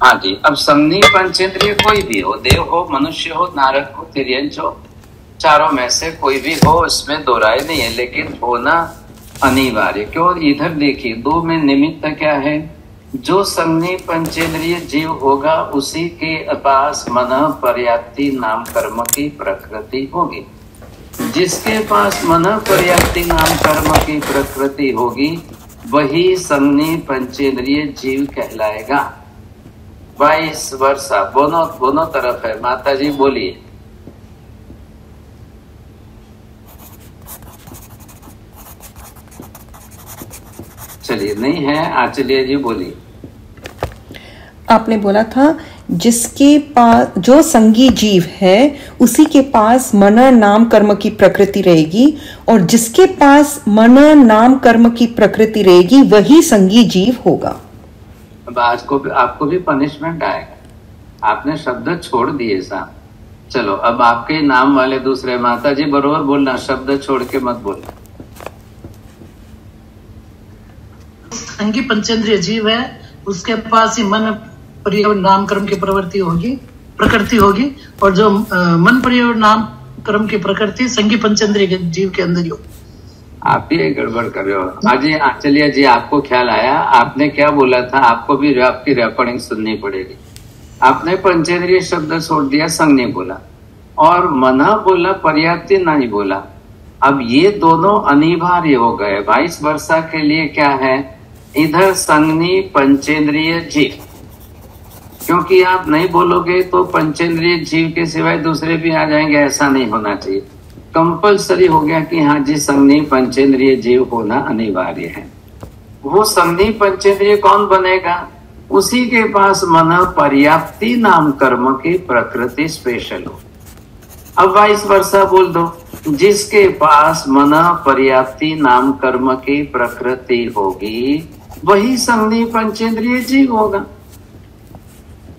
हाँ जी। अब संगनी पंचेंद्रिय कोई भी हो, देव हो, मनुष्य हो, नारद हो, तिर्यंच हो, चारों में से कोई भी हो, इसमें दो राय नहीं है, लेकिन होना अनिवार्य। क्यों? इधर देखिए, दो में निमित्त क्या है? जो संगनी पंचेंद्रिय जीव होगा उसी के पास मन पर्याप्ति नाम कर्म की प्रकृति होगी। जिसके पास मन पर्याप्ति नाम कर्म की प्रकृति होगी वही संगनी पंचेंद्रिय जीव कहलाएगा। 22 वर्षा दोनों तरफ है। माता जी बोलिए। चलिए, नहीं है, आचल्य जी बोलिए। आपने बोला था जिसके पास जो संगी जीव है उसी के पास मन नाम कर्म की प्रकृति रहेगी, और जिसके पास मन नाम कर्म की प्रकृति रहेगी वही संगी जीव होगा। अब आज को आपको भी पनिशमेंट आएगा, आपने शब्द छोड़ दिए साहब। चलो, अब आपके नाम वाले दूसरे माता जी बरोबर बोलना, शब्द छोड़ के मत बोलना। संगी पंचेंद्रिय जीव है, उसके पास ही मन पर्याय नाम कर्म की प्रकृति होगी, और जो मन पर्याय नाम कर्म की प्रकृति संगी पंचेंद्रिय के जीव के अंदर ही होगी। आप ही गड़बड़ कर रहे हो। अजय आचल्य जी, आपको ख्याल आया? आपने क्या बोला था? आपको भी आपकी रिकॉर्डिंग सुननी पड़ेगी। आपने पंचेंद्रिय शब्द छोड़ दिया, संग नहीं बोला, और मना बोला, पर्याप्ति नहीं बोला। अब ये दोनों अनिवार्य हो गए। 22 वर्षा के लिए क्या है? इधर संगनी पंचेंद्रिय जीव, क्योंकि आप नहीं बोलोगे तो पंचेंद्रिय जीव के सिवाय दूसरे भी आ जाएंगे। ऐसा नहीं होना चाहिए। कंपलसरी हो गया कि हाँ जी, संगनी पंचेंद्रिय जीव होना अनिवार्य है। वो संगनी पंचेंद्रिय कौन बनेगा? उसी के पास मन पर्याप्ति नाम कर्म की प्रकृति स्पेशल हो। अब 22 वर्षा बोल दो। जिसके पास मन पर्याप्ति नाम कर्म की प्रकृति होगी वही संगनी पंचेंद्रिय जीव होगा।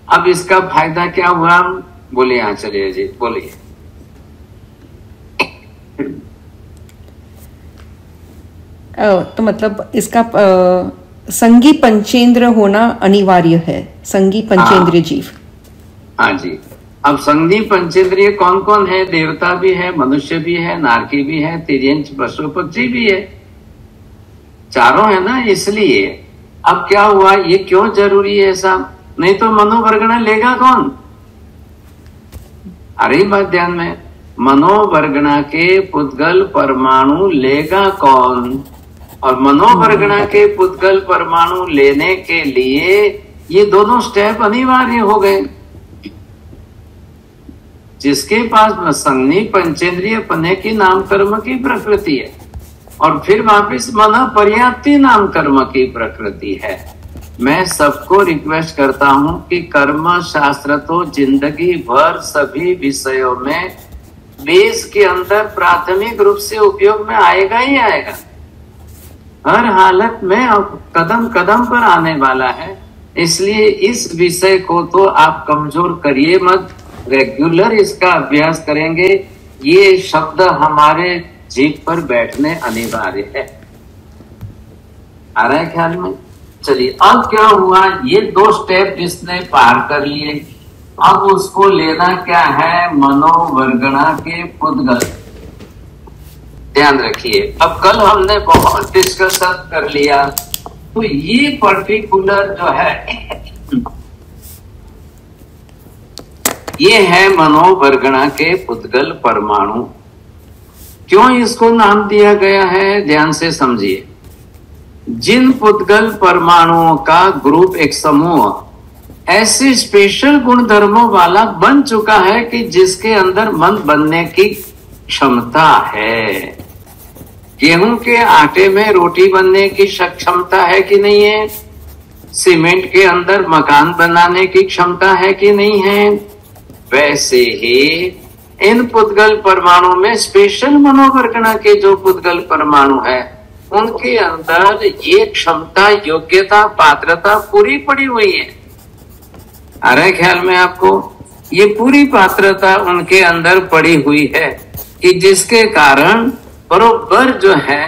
अब इसका फायदा क्या हुआ? बोलिए आचार्य जी, बोलिए। तो मतलब इसका संगी पंचेंद्र होना अनिवार्य है, संगी पंचेंद्रिय जीव। हाँ जी। अब संगी पंचेंद्रिय कौन कौन है? देवता भी है, मनुष्य भी है, नारकी भी है, तिर्यंच पशु पक्षी भी है, चारों है ना। इसलिए अब क्या हुआ? ये क्यों जरूरी है साहब? नहीं तो मनोवर्गणा लेगा कौन? अरे बात ध्यान में, मनोवर्गणा के पुद्गल परमाणु लेगा कौन? और मनोवर्गणा के पुद्गल परमाणु लेने के लिए ये दोनों स्टेप अनिवार्य हो गए। जिसके पास संगनी पंचेंद्रिय पने की नाम कर्म की प्रकृति है, और फिर वापिस मन पर्याप्ति नाम कर्म की प्रकृति है। मैं सबको रिक्वेस्ट करता हूं कि कर्म शास्त्र तो जिंदगी भर सभी विषयों में बेस के अंदर प्राथमिक रूप से उपयोग में आएगा ही आएगा। हर हालत में अब कदम कदम पर आने वाला है। इसलिए इस विषय को तो आप कमजोर करिए मत, रेगुलर इसका अभ्यास करेंगे। ये शब्द हमारे जीभ पर बैठने अनिवार्य है। आ रहा है ख्याल में? चलिए, अब क्या हुआ? ये दो स्टेप जिसने पार कर लिए, अब उसको लेना क्या है? मनोवर्गणा के पुद्गल। ध्यान रखिए, अब कल हमने बहुत डिस्कशन कर लिया, तो ये पर्टिकुलर जो है ये है मनोवर्गणा के पुद्गल परमाणु। क्यों इसको नाम दिया गया है? ध्यान से समझिए। जिन पुद्गल परमाणुओं का ग्रुप, एक समूह ऐसे स्पेशल गुण धर्मों वाला बन चुका है कि जिसके अंदर मन बनने की क्षमता है। गेहूं के आटे में रोटी बनने की क्षमता है कि नहीं है? सीमेंट के अंदर मकान बनाने की क्षमता है कि नहीं है? वैसे ही इन पुद्गल परमाणु में स्पेशल मनोवर्गणा के जो पुद्गल परमाणु है उनके अंदर ये क्षमता, योग्यता, पात्रता पूरी पड़ी हुई है। आ रहा है ख्याल में आपको? ये पूरी पात्रता उनके अंदर पड़ी हुई है कि जिसके कारण बरोबर जो है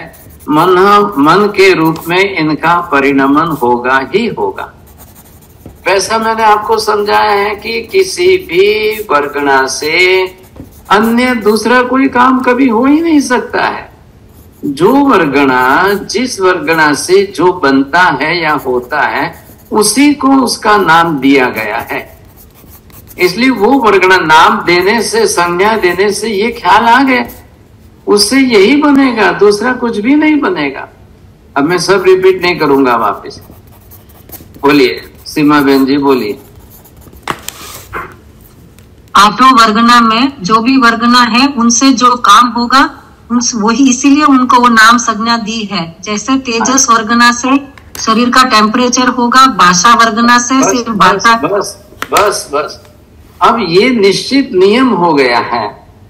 मन के रूप में इनका परिणमन होगा ही होगा। वैसा मैंने आपको समझाया है कि किसी भी वर्गणा से अन्य दूसरा कोई काम कभी हो ही नहीं सकता है। जो वर्गणा, जिस वर्गणा से जो बनता है या होता है, उसी को उसका नाम दिया गया है। इसलिए वो वर्गणा नाम देने से, संज्ञा देने से ये ख्याल आ गया, उससे यही बनेगा, दूसरा कुछ भी नहीं बनेगा। अब मैं सब रिपीट नहीं करूंगा वापस। बोलिए सीमा बहन जी, बोलिए। आठों वर्गना में जो भी वर्गना है उनसे जो काम होगा वही, इसीलिए उनको वो नाम संज्ञा दी है। जैसे तेजस वर्गना से शरीर का टेम्परेचर होगा, भाषा वर्गना से सिर्फ भाषा। बस बस बस, अब ये निश्चित नियम हो गया है,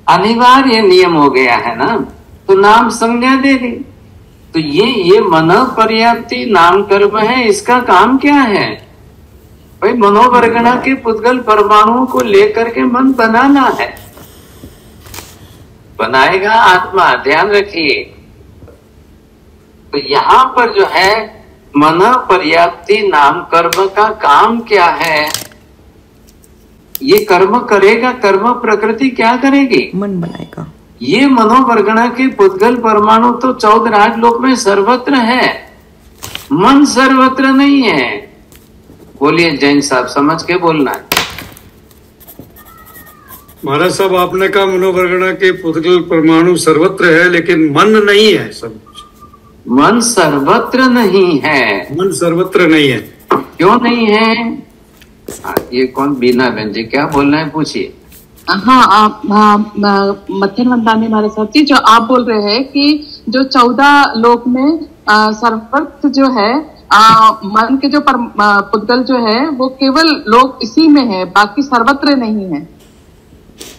अनिवार्य नियम हो गया है ना, तो नाम संज्ञा दे दी। तो ये मन पर्याप्ति नाम कर्म है, इसका काम क्या है भाई? मनोवर्गणा के पुद्गल परमाणुओं को लेकर के मन बनाना है, बनाएगा आत्मा, ध्यान रखिए। तो यहां पर जो है मन पर्याप्ति नाम कर्म का काम क्या है? ये कर्म करेगा, कर्म प्रकृति क्या करेगी? मन बनाएगा। ये मनोवर्गणा के पुद्गल परमाणु तो 14 राजलोक में सर्वत्र है, मन सर्वत्र नहीं है। बोलिए जैन साहब, समझ के बोलना है। महाराज साहब, आपने कहा मनोवर्गणा के पुद्गल परमाणु सर्वत्र है, लेकिन मन नहीं है। सब मन सर्वत्र नहीं है। मन सर्वत्र नहीं है, क्यों नहीं है? ये कौन? बीना बहन जी, क्या बोलना है, पूछिए। हाँ, आप मथन वंदानी महाराज साहब जी, जो आप बोल रहे हैं कि जो 14 लोक में सर्वत्र जो है मन के जो पुद्गल जो है वो केवल लोक इसी में है, बाकी सर्वत्र नहीं है।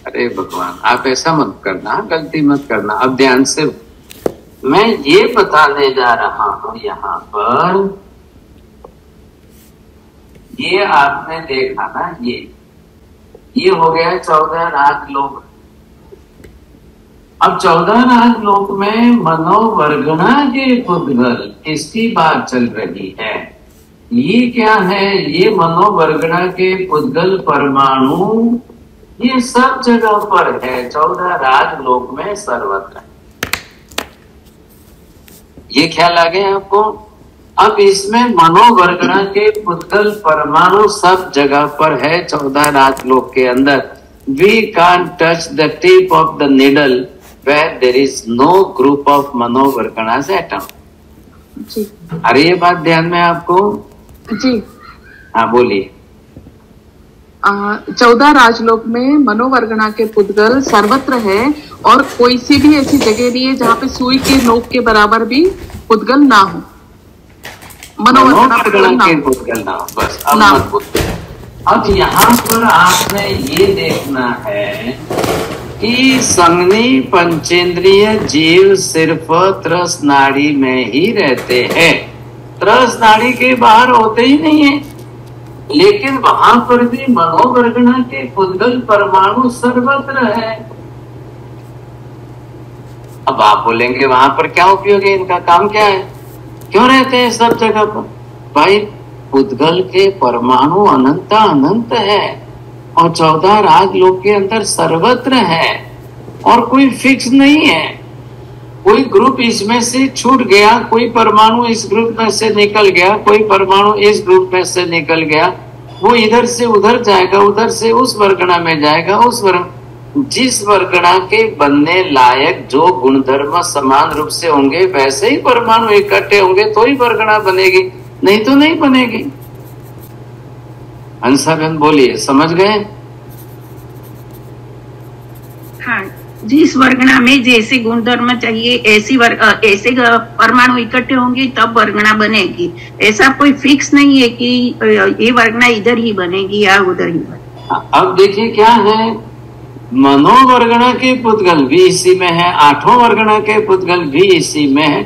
अरे भगवान, आप ऐसा मत करना, गलती मत करना। अब ध्यान से, मैं ये बताने जा रहा हूं यहाँ पर, ये आपने देखा ना, ये हो गया 14 राजलोक। अब 14 राजलोक में मनोवर्गणा के पुद्गल, इसकी बात चल रही है। ये क्या है? ये मनोवर्गणा के पुद्गल परमाणु ये सब जगह पर है, 14 राजलोक में सर्वत्र। ये ख्याल आ गया आपको? अब इसमें मनोवर्गणा के पुद्गल परमाणु सब जगह पर है, 14 राजलोक के अंदर। We can't touch the tip of the needle where there is no group of मनोवर्गणा's atom। जी। अरे ये बात ध्यान में आपको? जी हाँ, बोलिए। 14 राजलोक में मनोवर्गणा के पुद्गल सर्वत्र है, और कोई सी भी ऐसी जगह नहीं है जहाँ पे सुई के नोक के बराबर भी पुद्गल ना हो, मनोवर्गणा के पुद्गल ना हो। बस अब मत बोलिए। अब यहाँ पर आपने ये देखना है कि संज्ञी पंचेंद्रिय जीव सिर्फ त्रस नाड़ी में ही रहते हैं, त्रस नाड़ी के बाहर होते ही नहीं है। लेकिन वहां पर भी मनोवर्गणा के पुद्गल परमाणु सर्वत्र है। अब आप बोलेंगे वहां पर क्या उपयोग है, इनका काम क्या है, क्यों रहते हैं सब जगह पर? भाई, पुद्गल के परमाणु अनंत अनंत है, और 14 राजलोक के अंदर सर्वत्र है, और कोई फिक्स नहीं है। कोई ग्रुप इसमें से छूट गया, कोई परमाणु इस ग्रुप में से निकल गया, कोई परमाणु इस ग्रुप में से निकल गया, वो इधर से उधर जाएगा, उधर से उस वर्गणा में जाएगा, उस जिस वर्गणा के बनने लायक जो गुणधर्म समान रूप से होंगे वैसे ही परमाणु इकट्ठे होंगे तो ही वर्गणा बनेगी, नहीं तो नहीं बनेगी। हंसाबेन बोलिए, समझ गए? हाँ, जिस वर्गणा में जैसे गुणधर्म चाहिए ऐसे परमाणु इकट्ठे होंगे तब वर्गणा बनेगी। ऐसा कोई फिक्स नहीं है कि ये वर्गणा इधर ही बनेगी या उधर ही बनेगी। अब देखिए क्या है, मनोवर्गणा के पुद्गल भी इसी में है, 8 वर्गणा के पुद्गल भी इसी में है,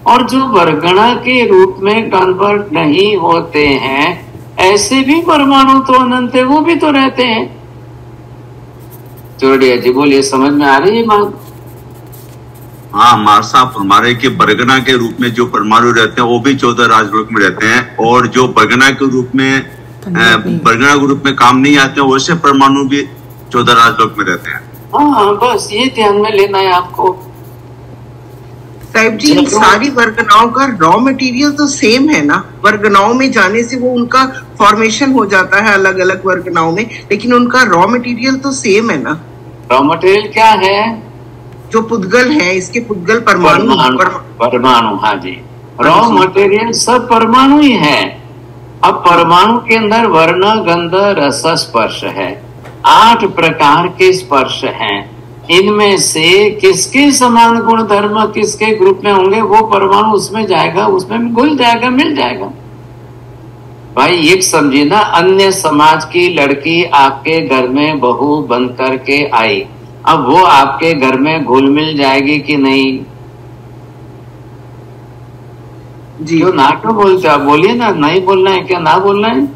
और जो वर्गणा के रूप में कन्वर्ट नहीं होते हैं ऐसे भी परमाणु तो अनंत है, वो भी तो रहते हैं। चोरडिया जी बोलिए, समझ में आ रही है बात? हाँ महाराज साहब, हमारे के वर्गणा के रूप में जो परमाणु रहते हैं वो भी 14 राजलोक में रहते हैं, और जो वर्गणा के रूप में वर्गणा ग्रुप में काम नहीं आते हैं, वैसे परमाणु भी 14 राजलोक में रहते हैं। हाँ, बस ये ध्यान में लेना है आपको। साहिब जी, सारी वर्गनाओं का रॉ मटेरियल तो सेम है ना? वर्गनाओं में जाने से वो उनका फॉर्मेशन हो जाता है अलग अलग वर्गनाओं में, लेकिन उनका रॉ मटेरियल तो सेम है ना? रॉ मटेरियल क्या है? जो पुद्गल है, इसके पुद्गल परमाणु। परमाणु, हाँ जी। रॉ मटेरियल सब परमाणु ही है। अब परमाणु के अंदर वर्ण, गंध, रस, स्पर्श है। 8 प्रकार के स्पर्श हैं। इनमें से किसके समान गुण धर्म किसके ग्रुप में होंगे, वो परमाणु उसमें जाएगा, उसमें घुल जाएगा, मिल जाएगा। भाई एक समझिए ना, अन्य समाज की लड़की आपके घर में बहू बन करके आई, अब वो आपके घर में घुल मिल जाएगी कि नहीं? जी। क्यों ना क्यों बोलते आप? बोलिए ना, नहीं बोलना है क्या? ना बोलना है?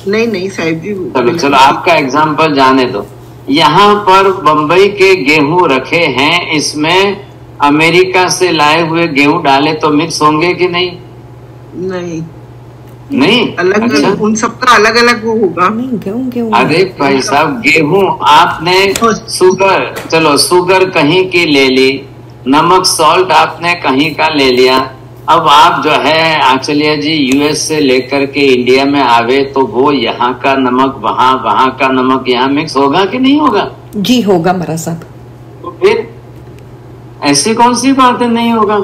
नहीं साहिब जी। चलो आपका एग्जाम्पल जाने दो। यहाँ पर बंबई के गेहूं रखे हैं, इसमें अमेरिका से लाए हुए गेहूं डाले तो मिक्स होंगे कि नहीं? नहीं अलग। अच्छा? उन सबका अलग अलग वो होगा। गेहूं अरे भाई साहब, गेहूं आपने शुगर, चलो शुगर कहीं की ले ली, नमक सॉल्ट आपने कहीं का ले लिया। अब आप जो है आंचलिया जी यूएस से लेकर के इंडिया में आवे तो वो यहाँ का नमक वहाँ, वहाँ का नमक यहाँ मिक्स होगा कि नहीं होगा? जी होगा महाराज साहब। तो फिर ऐसी कौन सी बात है नहीं होगा?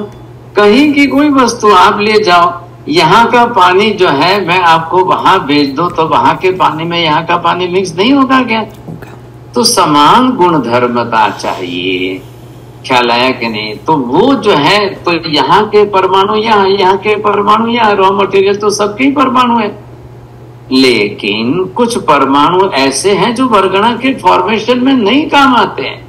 कहीं की कोई वस्तु आप ले जाओ, यहाँ का पानी जो है मैं आपको वहां भेज दो तो वहां के पानी में यहाँ का पानी मिक्स नहीं होगा क्या? तो समान गुण धर्मता चाहिए। ख्याल आया कि नहीं? तो वो जो है, तो यहाँ के परमाणु यहाँ के परमाणु यहाँ, रॉ मटेरियल तो सबके ही परमाणु है, लेकिन कुछ परमाणु ऐसे हैं जो वर्गणा के फॉर्मेशन में नहीं काम आते हैं।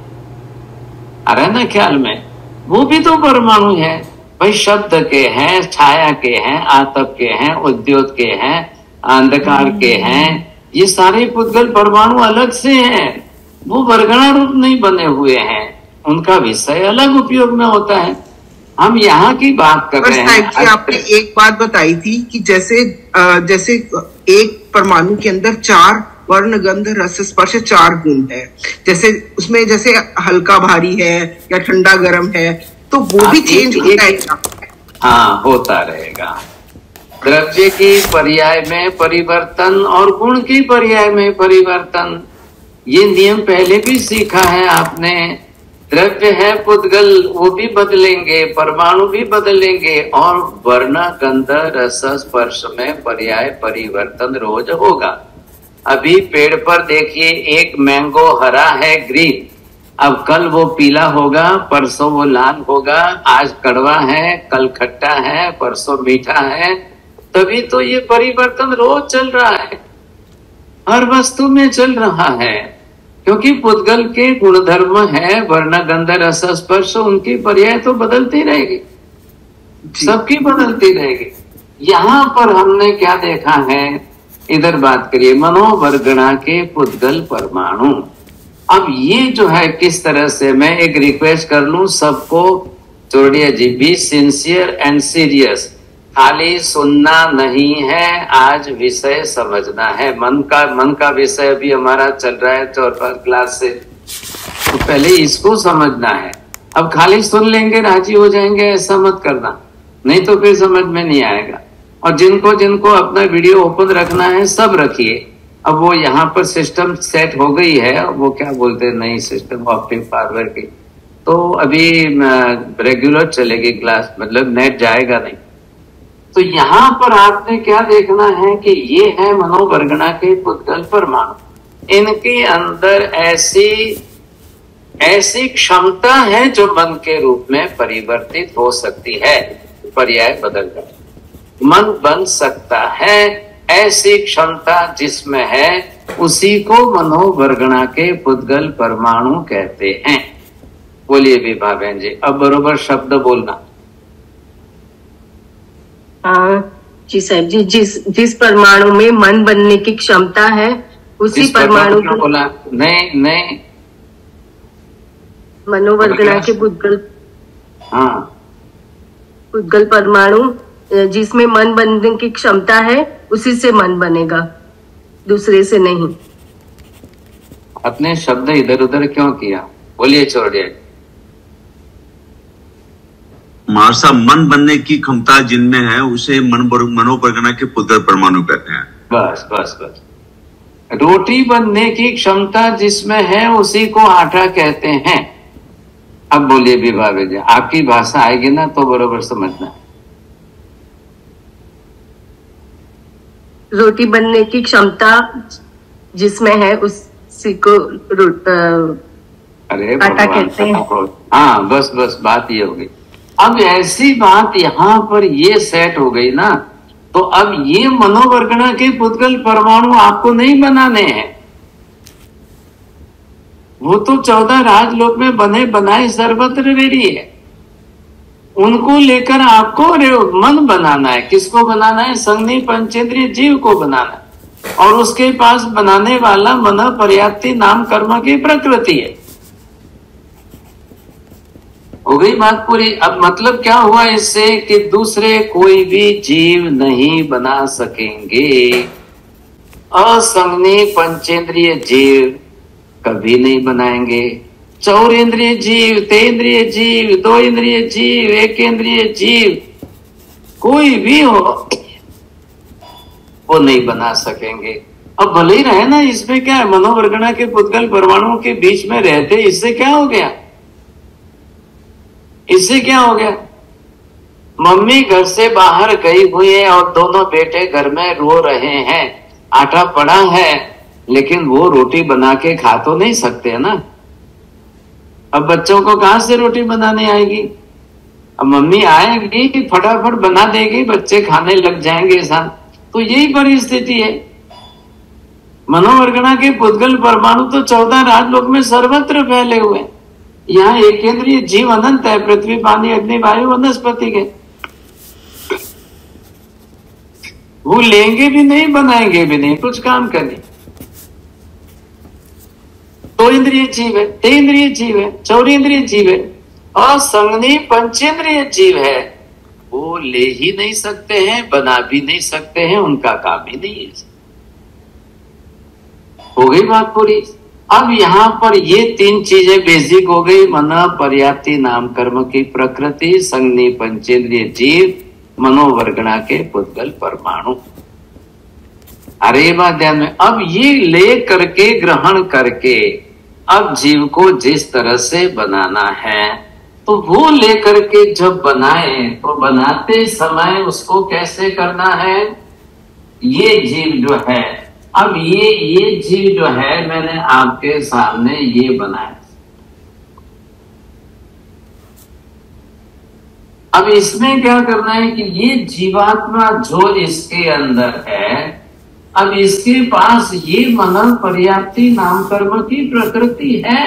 अरे ना ख्याल में, वो भी तो परमाणु है भाई। शब्द के हैं, छाया के हैं, आतप के हैं, उद्योत के हैं, अंधकार के हैं, ये सारे पुद्गल परमाणु अलग से हैं। वो वर्गणा रूप नहीं बने हुए हैं, उनका विषय अलग उपयोग में होता है। हम यहाँ की बात कर रहे हैं। आपने एक बात बताई थी कि जैसे एक परमाणु के अंदर 4 वर्ण, गंध, रस, स्पर्श 4 गुण है। जैसे उसमें जैसे हल्का भारी है या ठंडा गर्म है, तो वो भी चेंज होता है। हाँ, होता रहेगा। द्रव्य की पर्याय में परिवर्तन और गुण की पर्याय में परिवर्तन, ये नियम पहले भी सीखा है आपने। द्रव्य है पुद्गल, वो भी बदलेंगे, परमाणु भी बदलेंगे, और वर्ण, गंध, रस, स्पर्श में पर्याय परिवर्तन रोज होगा। अभी पेड़ पर देखिए, एक मैंगो हरा है, ग्रीन, अब कल वो पीला होगा, परसों वो लाल होगा, आज कड़वा है, कल खट्टा है, परसों मीठा है। तभी तो ये परिवर्तन रोज चल रहा है, हर वस्तु में चल रहा है, क्योंकि पुद्गल के गुणधर्म है वर्ण, गंध, रस, स्पर्श, उनकी पर्याय तो बदलती रहेगी, सबकी बदलती रहेगी। यहाँ पर हमने क्या देखा है, इधर बात करिए, मनोवर्गणा के पुद्गल परमाणु। अब ये जो है किस तरह से, मैं एक रिक्वेस्ट कर लूं सबको, चोड़िया जी, बी सिंसियर एंड सीरियस। खाली सुनना नहीं है, आज विषय समझना है। मन का विषय अभी हमारा चल रहा है 4-5 क्लास से, तो पहले इसको समझना है। अब खाली सुन लेंगे राजी हो जाएंगे ऐसा मत करना, नहीं तो फिर समझ में नहीं आएगा। और जिनको जिनको अपना वीडियो ओपन रखना है सब रखिए। अब वो यहाँ पर सिस्टम सेट हो गई है, वो क्या बोलते हैं, नई सिस्टम ऑप्टिक फाइबर की, तो अभी रेगुलर चलेगी क्लास, मतलब नेट जाएगा नहीं। तो यहाँ पर आपने क्या देखना है कि ये है मनोवर्गणा के पुद्गल परमाणु। इनके अंदर ऐसी क्षमता है जो मन के रूप में परिवर्तित हो सकती है, पर्याय बदलकर मन बन सकता है। ऐसी क्षमता जिसमें है उसी को मनोवर्गणा के पुद्गल परमाणु कहते हैं। बोलिए विभा बहन जी, अब बरोबर शब्द बोलना। जी साहब जी, जिस परमाणु में मन बनने की क्षमता है उसी परमाणु को बोला। नहीं, मनोवर्गणा के पुद्गल, हाँ, पुद्गल परमाणु जिसमें मन बनने की क्षमता है उसी से मन बनेगा। दूसरे से नहीं। अपने शब्द इधर उधर क्यों किया? बोलिए छोड़िए। महाराज मन बनने की क्षमता जिनमें है उसे मनोपरगना के पुद्गल परमाणु कहते हैं। बस बस बस, रोटी बनने की क्षमता जिसमें है उसी को आटा कहते हैं। अब बोलिए विभा विजय, आपकी भाषा आएगी ना तो बरोबर समझना। रोटी बनने की क्षमता जिसमें है उसी को अरे आटा कहते हैं। हाँ बस बस, बात ये हो गई। अब ऐसी बात यहाँ पर ये सेट हो गई ना, तो अब ये मनोवर्गणा के पुद्गल परमाणु आपको नहीं बनाने हैं, वो तो 14 राजलोक में बने बनाए सर्वत्र रेडी है। उनको लेकर आपको मन बनाना है। किसको बनाना है? संघी पंचेंद्रिय जीव को बनाना है, और उसके पास बनाने वाला मन पर्याप्ति नाम कर्म की प्रकृति है। हो गई बात पूरी। अब मतलब क्या हुआ इससे कि दूसरे कोई भी जीव नहीं बना सकेंगे। असंज्ञी पंचेंद्रिय जीव कभी नहीं बनाएंगे। चौरेंद्रिय जीव, तेंद्रिय जीव, दो इंद्रिय जीव, एक इंद्रिय जीव कोई भी हो वो नहीं बना सकेंगे। अब भले ही रहे ना, इसमें क्या है? मनोवर्गणा के पुद्गल परमाणुओं के बीच में रहते, इससे क्या हो गया? इससे क्या हो गया? मम्मी घर से बाहर गई हुई है और दोनों बेटे घर में रो रहे हैं। आटा पड़ा है लेकिन वो रोटी बना के खा तो नहीं सकते ना। अब बच्चों को कहां से रोटी बनाने आएगी? अब मम्मी आएगी कि फटाफट बना देगी, बच्चे खाने लग जाएंगे साथ। तो यही परिस्थिति है। मनोवर्गणा के पुद्गल परमाणु तो 14 राजलोक में सर्वत्र फैले हुए हैं। यहाँ एक केंद्रीय जीव अनंत है, पृथ्वी, पानी, अग्नि, वायु, वनस्पति के। वो लेंगे भी नहीं, बनाएंगे भी नहीं, कुछ काम करने। दो इंद्रिय जीव है, तेंद्रिय जीव है, चौरेंद्रिय जीव है, असंज्ञी पंचेंद्रिय जीव है। वो ले ही नहीं सकते हैं, बना भी नहीं सकते हैं, उनका काम ही नहीं है। हो गई बात पूरी। अब यहाँ पर ये 3 चीजें बेसिक हो गई। मन पर्याप्ति नाम कर्म की प्रकृति, संज्ञी पंचेंद्रिय जीव, मनोवर्गणा के पुद्गल परमाणु। अरे बात ध्यान में। अब ये ले करके ग्रहण करके अब जीव को जिस तरह से बनाना है, तो वो लेकर के जब बनाए तो बनाते समय उसको कैसे करना है? ये जीव जो है, अब ये जीव जो है मैंने आपके सामने ये बनाया। अब इसमें क्या करना है कि ये जीवात्मा जो इसके अंदर है, अब इसके पास ये मन पर्याप्ति नाम कर्म की प्रकृति है।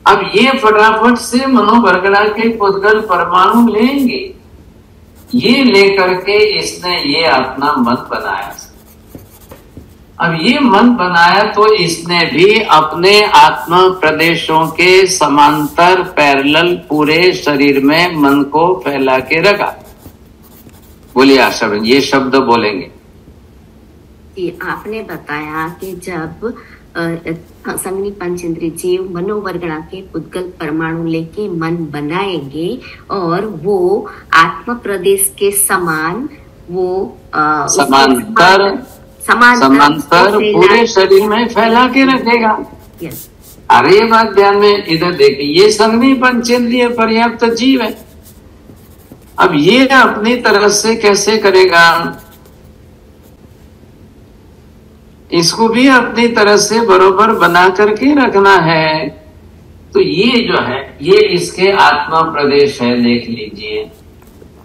अब ये फटाफट से मनोवर्गणा के पुद्गल परमाणु लेंगे। ये लेकर के इसने ये अपना मन बनाया। अब ये मन बनाया तो इसने भी अपने आत्मा प्रदेशों के समांतर पैरेलल पूरे शरीर में मन को फैला के रखा। बोलिए आशा बहन, ये शब्द बोलेंगे। आपने बताया कि जब संज्ञी पंचेंद्रिय जीव मनोवर्गणा के पुद्गल परमाणु लेके मन बनाएंगे और वो आत्म प्रदेश के समान वो समांतर पूरे शरीर में फैला के रखेगा। अरे ये बात ध्यान में इधर देखिए, ये संज्ञी पंचेंद्रिय पर्याप्त जीव है। अब ये अपनी तरफ से कैसे करेगा? इसको भी अपनी तरह से बरोबर बना करके रखना है। तो ये जो है ये इसके आत्मा प्रदेश है, देख लीजिए।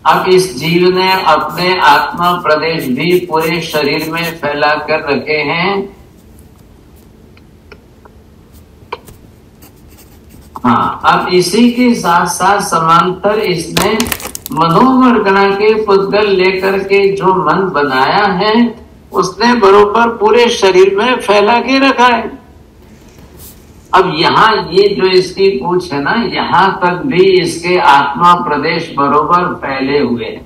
अब इस जीव ने अपने आत्मा प्रदेश भी पूरे शरीर में फैला कर रखे हैं। हाँ, अब इसी के साथ साथ समांतर इसने मनोवर्गणा के पुद्गल लेकर के जो मन बनाया है उसने बरोबर पूरे शरीर में फैला के रखा है। अब यहाँ ये जो इसकी पूछ है ना, यहाँ तक भी इसके आत्मा प्रदेश बरोबर फैले हुए हैं।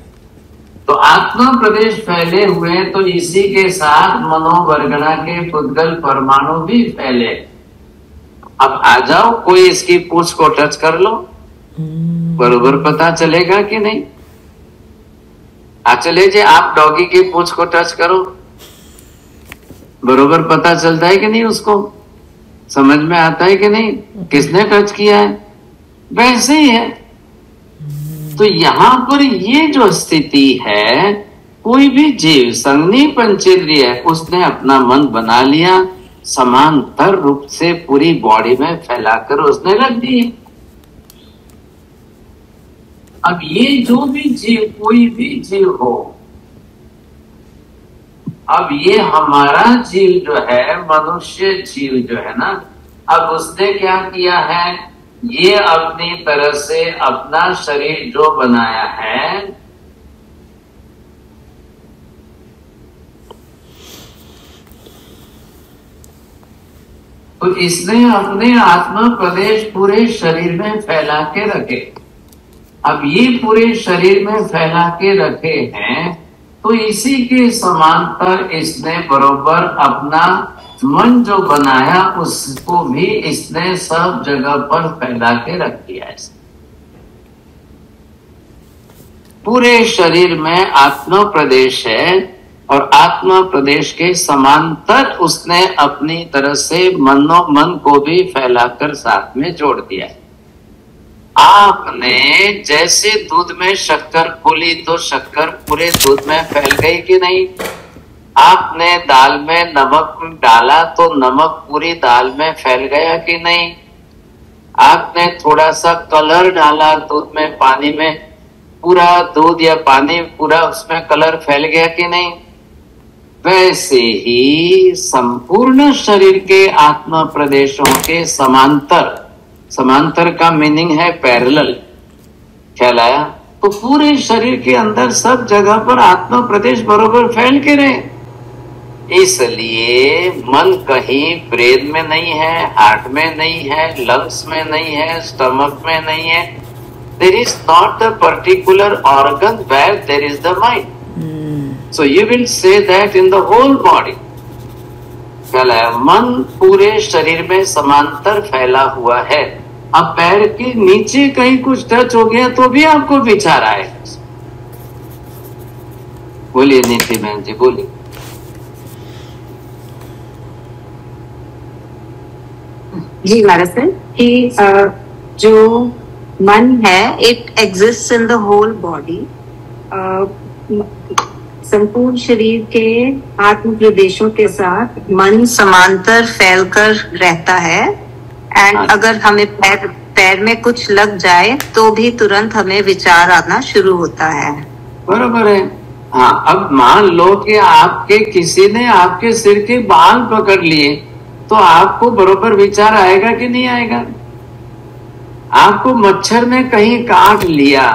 तो आत्मा प्रदेश फैले हुए, तो इसी के साथ मनोवर्गणा के पुद्गल परमाणु भी फैले। अब आ जाओ, कोई इसकी पूंछ को टच कर लो, बरोबर पता चलेगा कि नहीं? चले जी, आप डॉगी की पूंछ को टच करो, बरोबर पता चलता है कि नहीं? उसको समझ में आता है कि नहीं किसने टच किया है? वैसे ही है। तो यहां पर ये जो स्थिति है, कोई भी जीव संज्ञी पंचेंद्रिय है, उसने अपना मन बना लिया, समांतर रूप से पूरी बॉडी में फैलाकर उसने रख दी। अब ये जो भी जीव, कोई भी जीव हो, अब ये हमारा जीव जो है, मनुष्य जीव जो है ना, अब उसने क्या किया है, ये अपनी तरह से अपना शरीर जो बनाया है, तो इसने अपने आत्मा प्रदेश पूरे शरीर में फैला के रखे। अब ये पूरे शरीर में फैला के रखे हैं, तो इसी के समांतर इसने बरोबर अपना मन जो बनाया उसको भी इसने सब जगह पर फैला के रख दिया है। पूरे शरीर में आत्मा प्रदेश है और आत्मा प्रदेश के समांतर उसने अपनी तरह से मन को भी फैलाकर साथ में जोड़ दिया है। आपने जैसे दूध में शक्कर खोली तो शक्कर पूरे दूध में फैल गई कि नहीं? आपने दाल में नमक डाला तो नमक पूरी दाल में फैल गया कि नहीं? आपने थोड़ा सा कलर डाला दूध में, पानी में, पूरा दूध या पानी पूरा उसमें कलर फैल गया कि नहीं? वैसे ही संपूर्ण शरीर के आत्मा प्रदेशों के समांतर, समांतर का मीनिंग है पैरेलल, ख्याल आया? तो पूरे शरीर के अंदर सब जगह पर आत्मा प्रदेश बरोबर फैल के रहे। इसलिए मन कहीं ब्रेन में नहीं है, हार्ट में नहीं है, लंग्स में नहीं है, स्टमक में नहीं है। There is not the particular organ where there is the mind. So you will see that in the whole body. ख्याल आया? मन पूरे शरीर में समांतर फैला हुआ है। अब पैर के नीचे कहीं कुछ टच हो गया तो भी आपको विचार आएगा। बोलिए नीति बहन जी, बोलिए। जी महाराज सर, कि जो मन है it exist in the whole body, संपूर्ण शरीर के आत्म प्रदेशों के साथ मन समांतर फैलकर रहता है। एंड अगर हमें पैर में कुछ लग जाए तो भी तुरंत हमें विचार आना शुरू होता है। बरोबर है। हाँ, अब मान लो कि आपके किसी ने आपके सिर के बाल पकड़ लिए तो आपको बरोबर विचार आएगा कि नहीं आएगा? आपको मच्छर ने कहीं काट लिया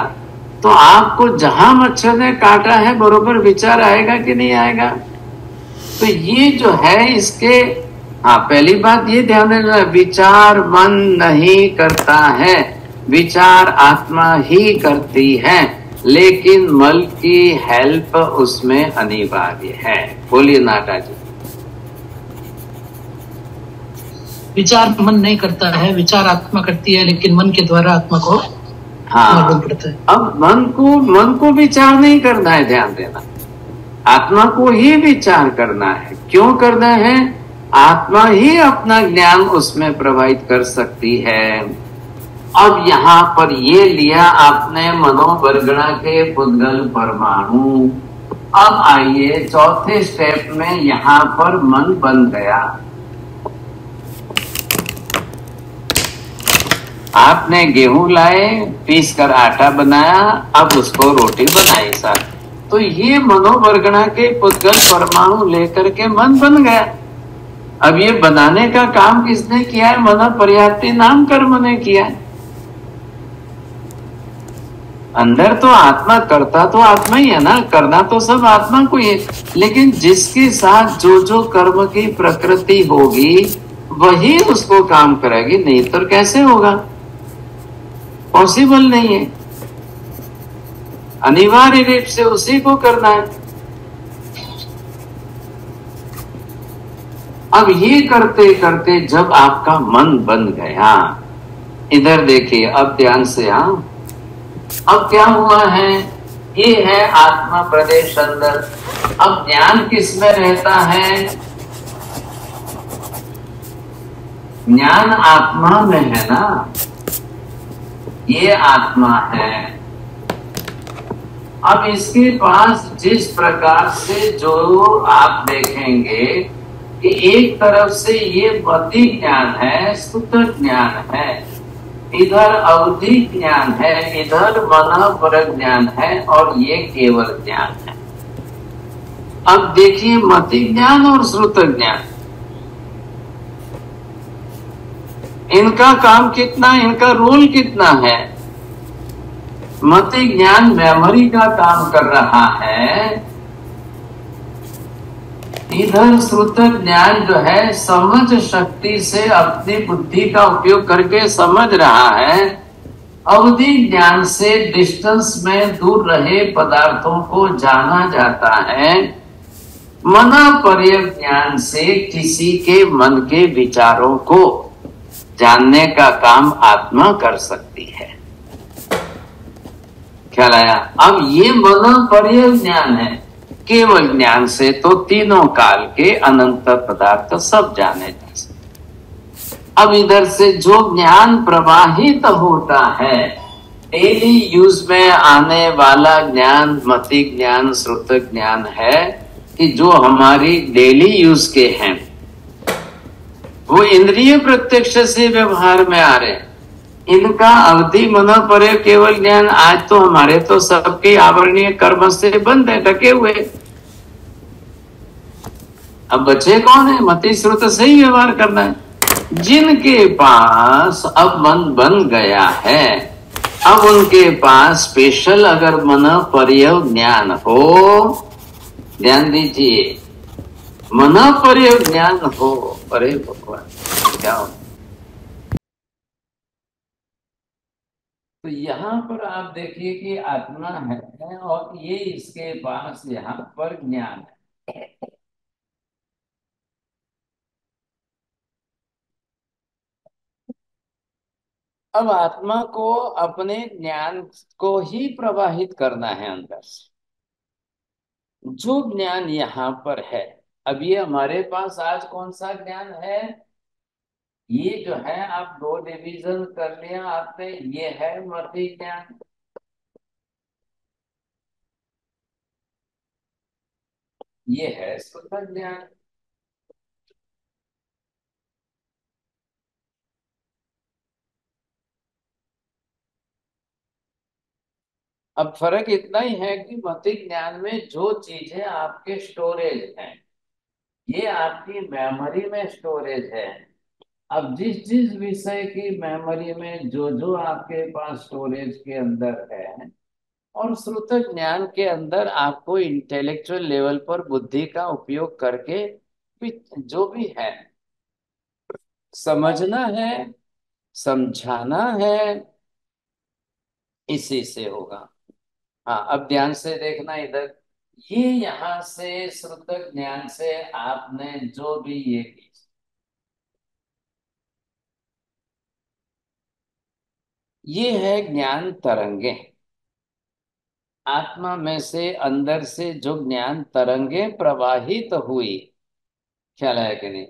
तो आपको जहां मच्छर ने काटा है बरोबर विचार आएगा कि नहीं आएगा? तो ये जो है इसके, हाँ, पहली बात ये ध्यान देना, विचार मन नहीं करता है, विचार आत्मा ही करती है, लेकिन मन की हेल्प उसमें अनिवार्य है। बोलिए नाटा जी। विचार मन नहीं करता है, विचार आत्मा करती है, लेकिन मन के द्वारा आत्मा को पड़ता है। अब मन को विचार नहीं करना है, ध्यान देना, आत्मा को ही विचार करना है। क्यों करना है? आत्मा ही अपना ज्ञान उसमें प्रवाहित कर सकती है। अब यहाँ पर ये लिया आपने मनोवर्गणा के पुद्गल परमाणु। अब आइए चौथे स्टेप में, यहाँ पर मन बन गया। आपने गेहूं लाए, पीस कर आटा बनाया, अब उसको रोटी बनाई साथ, तो ये मनोवर्गणा के पुद्गल परमाणु लेकर के मन बन गया। अब ये बनाने का काम किसने किया है? मन पर्याप्ति नाम कर्म ने किया है। अंदर तो आत्मा, करता तो आत्मा ही है ना, करना तो सब आत्मा को ही है, लेकिन जिसके साथ जो जो कर्म की प्रकृति होगी वही उसको काम करेगी, नहीं तो कैसे होगा? पॉसिबल नहीं है। अनिवार्य रूप से उसी को करना है। अब ये करते करते जब आपका मन बन गया, इधर देखिए अब ध्यान से। अब क्या हुआ है, ये है आत्मा प्रदेश अंदर। अब ज्ञान किस में रहता है, ज्ञान आत्मा में है ना, ये आत्मा है। अब इसके पास जिस प्रकार से जो आप देखेंगे कि एक तरफ से ये मति ज्ञान है, शुद्ध ज्ञान है, इधर अवधि ज्ञान है, इधर मन पर ज्ञान है, और ये केवल ज्ञान है। अब देखिए मति ज्ञान और श्रुत ज्ञान, इनका काम कितना, इनका रोल कितना है। मति ज्ञान मेमोरी का काम कर रहा है, इधर श्रुत ज्ञान जो है समझ शक्ति से अपनी बुद्धि का उपयोग करके समझ रहा है। अवधि ज्ञान से डिस्टेंस में दूर रहे पदार्थों को जाना जाता है। मनोपर्य ज्ञान से किसी के मन के विचारों को जानने का काम आत्मा कर सकती है। ख्याल आया। अब ये मनोपर्य ज्ञान है, केवल ज्ञान से तो तीनों काल के अनंत पदार्थ सब जाने जा सकते। अब इधर से जो ज्ञान प्रवाहित होता है, डेली यूज में आने वाला ज्ञान मति ज्ञान श्रुत ज्ञान है, कि जो हमारी डेली यूज के हैं, वो इंद्रिय प्रत्यक्ष से व्यवहार में आ रहे हैं। इनका अवधि मनोपर्य केवल ज्ञान आज तो हमारे तो सबके आवरणीय कर्म से बंद है, ढके हुए। अब बचे कौन है, मति श्रुत से ही व्यवहार करना है। जिनके पास अब मन बन गया है, अब उनके पास स्पेशल अगर मनोपर्य ज्ञान हो, ध्यान दीजिए, मनोपर्य ज्ञान हो, अरे भगवान क्या हो। तो यहाँ पर आप देखिए कि आत्मा है और ये इसके पास यहाँ पर ज्ञान है। अब आत्मा को अपने ज्ञान को ही प्रवाहित करना है अंदर से। जो ज्ञान यहाँ पर है, अब ये हमारे पास आज कौन सा ज्ञान है, ये जो है आप दो डिवीजन कर लिया आपने, ये है मति ज्ञान, ये है शुद्ध ज्ञान। अब फर्क इतना ही है कि मति ज्ञान में जो चीजें आपके स्टोरेज हैं, ये आपकी मेमोरी में स्टोरेज है। अब जिस जिस विषय की मेमोरी में जो जो आपके पास स्टोरेज के अंदर है, और श्रुत ज्ञान के अंदर आपको इंटेलेक्चुअल लेवल पर बुद्धि का उपयोग करके जो भी है समझना है, समझाना है, इसी से होगा। हाँ, अब ध्यान से देखना इधर, ये यहाँ से श्रुत ज्ञान से आपने जो भी ये की, ये है ज्ञान तरंगे। आत्मा में से अंदर से जो ज्ञान तरंगे प्रवाहित हुई, ख्याल है कि नहीं।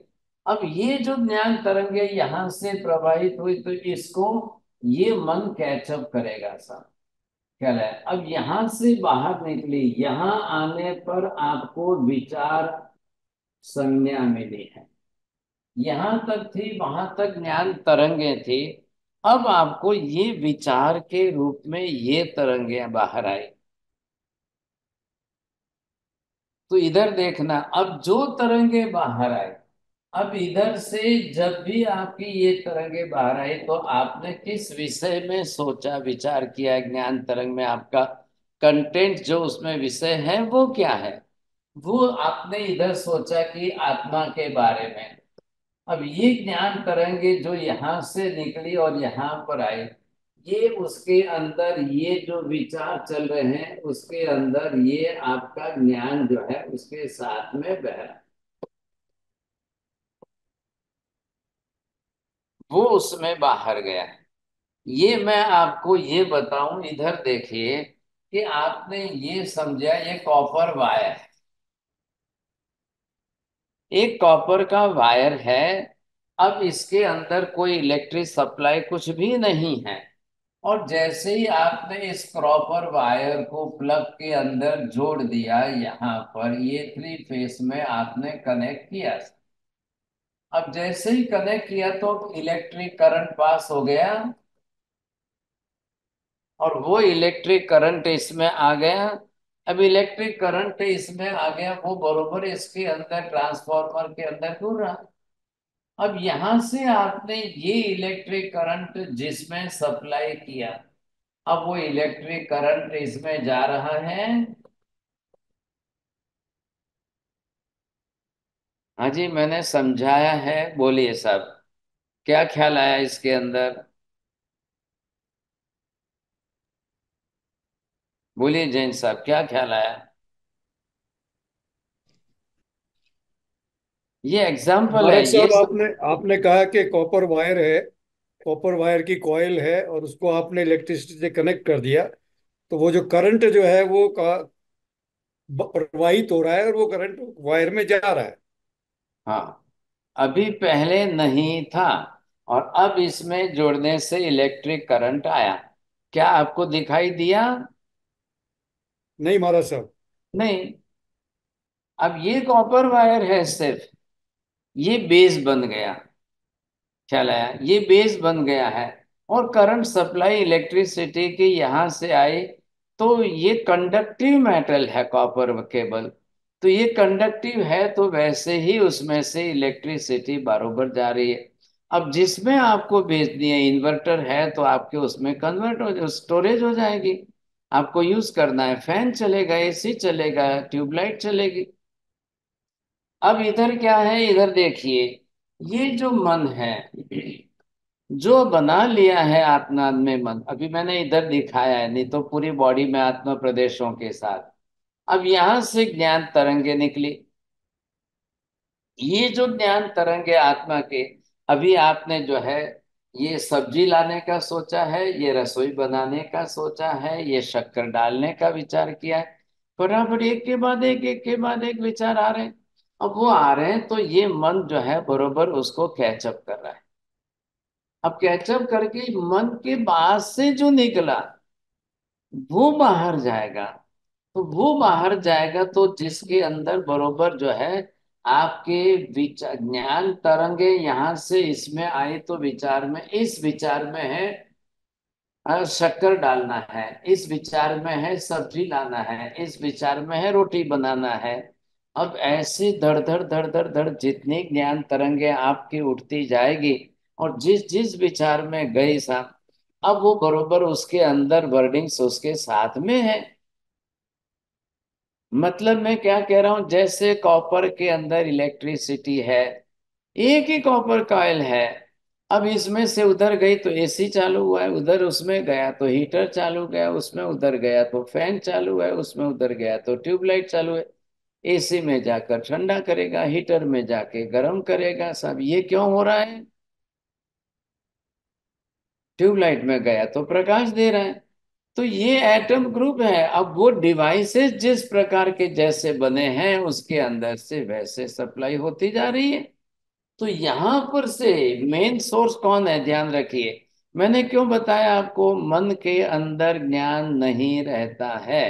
अब ये जो ज्ञान तरंगे यहां से प्रवाहित हुई, तो इसको ये मन कैचअप करेगा सब, ख्याल है। अब यहां से बाहर निकली, यहां आने पर आपको विचार संज्ञा मिली है, यहां तक थी, वहां तक ज्ञान तरंगे थी। अब आपको ये विचार के रूप में ये तरंगे बाहर आई। तो इधर देखना, अब जो तरंगे बाहर आए, अब इधर से जब भी आपकी ये तरंगे बाहर आई, तो आपने किस विषय में सोचा विचार किया, ज्ञान तरंग में आपका कंटेंट जो उसमें विषय है वो क्या है, वो आपने इधर सोचा कि आत्मा के बारे में। अब ये ज्ञान तरंगे जो यहाँ से निकली और यहाँ पर आई, ये उसके अंदर ये जो विचार चल रहे हैं उसके अंदर ये आपका ज्ञान जो है उसके साथ में बह रहा है, वो उसमें बाहर गया है। ये मैं आपको ये बताऊं, इधर देखिए कि आपने ये समझा ये कॉपर वायर है, एक कॉपर का वायर है। अब इसके अंदर कोई इलेक्ट्रिक सप्लाई कुछ भी नहीं है, और जैसे ही आपने इस कॉपर वायर को प्लग के अंदर जोड़ दिया, यहाँ पर ये थ्री फेस में आपने कनेक्ट किया। अब जैसे ही कनेक्ट किया तो इलेक्ट्रिक करंट पास हो गया, और वो इलेक्ट्रिक करंट इसमें आ गया। अब इलेक्ट्रिक करंट इसमें आ गया, वो बरोबर इसके अंदर ट्रांसफार्मर के अंदर घूम रहा। अब यहां से आपने ये इलेक्ट्रिक करंट जिसमें सप्लाई किया, अब वो इलेक्ट्रिक करंट इसमें जा रहा है। हाँ जी, मैंने समझाया है, बोलिए साहब, क्या ख्याल आया इसके अंदर? बोलिए जैन साहब, क्या ख्याल आया? ये एग्जाम्पल है, मार्क ये साहब, सब। आपने आपने कहा कि कॉपर वायर है, कॉपर वायर की कॉइल है, और उसको आपने इलेक्ट्रिसिटी से कनेक्ट कर दिया, तो वो जो करंट जो है वो प्रवाहित हो रहा है, और वो करंट वायर में जा रहा है। हाँ, अभी पहले नहीं था, और अब इसमें जोड़ने से इलेक्ट्रिक करंट आया। क्या आपको दिखाई दिया? नहीं महाराज साहब। नहीं। अब ये कॉपर वायर है, सिर्फ ये बेस बन गया, ख्याल आया, ये बेस बन गया है, और करंट सप्लाई इलेक्ट्रिसिटी की यहां से आई, तो ये कंडक्टिव मेटल है कॉपर केबल। तो ये कंडक्टिव है, तो वैसे ही उसमें से इलेक्ट्रिसिटी बराबर जा रही है। अब जिसमें आपको भेजनी है, इन्वर्टर है तो आपके उसमें कन्वर्ट हो, स्टोरेज हो जाएगी। आपको यूज करना है, फैन चलेगा, एसी चलेगा, ट्यूबलाइट चलेगी। अब इधर क्या है, इधर देखिए, ये जो मन है, जो बना लिया है आत्मा में मन, अभी मैंने इधर दिखाया है, नहीं तो पूरी बॉडी में आत्मा प्रदेशों के साथ। अब यहां से ज्ञान तरंगे निकली, ये जो ज्ञान तरंगे आत्मा के, अभी आपने जो है ये सब्जी लाने का सोचा है, ये रसोई बनाने का सोचा है, ये शक्कर डालने का विचार किया है, बराबर एक के बाद एक के बाद एक विचार आ रहे हैं। अब वो आ रहे हैं तो ये मन जो है बरोबर उसको कैचअप कर रहा है। अब कैचअप करके मन के बाद से जो निकला वो बाहर जाएगा। तो वो बाहर जाएगा तो जिसके अंदर बरोबर जो है आपके विचार ज्ञान तरंगे यहां से इसमें आए, तो विचार में, इस विचार में है शक्कर डालना है, इस विचार में है सब्जी लाना है, इस विचार में है रोटी बनाना है। अब ऐसे धड़ धड़ धड़ धड़ धड़ जितनी ज्ञान तरंगे आपकी उठती जाएगी, और जिस जिस विचार में गई साहब, अब वो बरोबर उसके अंदर वर्डिंग्स उसके साथ में है। मतलब मैं क्या कह रहा हूं, जैसे कॉपर के अंदर इलेक्ट्रिसिटी है, एक ही कॉपर कॉइल है। अब इसमें से उधर गई तो एसी चालू हुआ है, उधर उसमें गया तो हीटर चालू गया उसमें, उधर गया तो फैन चालू है उसमें, उधर गया तो ट्यूबलाइट चालू है। एसी में जाकर ठंडा करेगा, हीटर में जाके गर्म करेगा। सब ये क्यों हो रहा है? ट्यूबलाइट में गया तो प्रकाश दे रहा है। तो ये एटम ग्रुप है। अब वो डिवाइसेस जिस प्रकार के जैसे बने हैं उसके अंदर से वैसे सप्लाई होती जा रही है। तो यहां पर से मेन सोर्स कौन है, ध्यान रखिए। मैंने क्यों बताया आपको, मन के अंदर ज्ञान नहीं रहता है।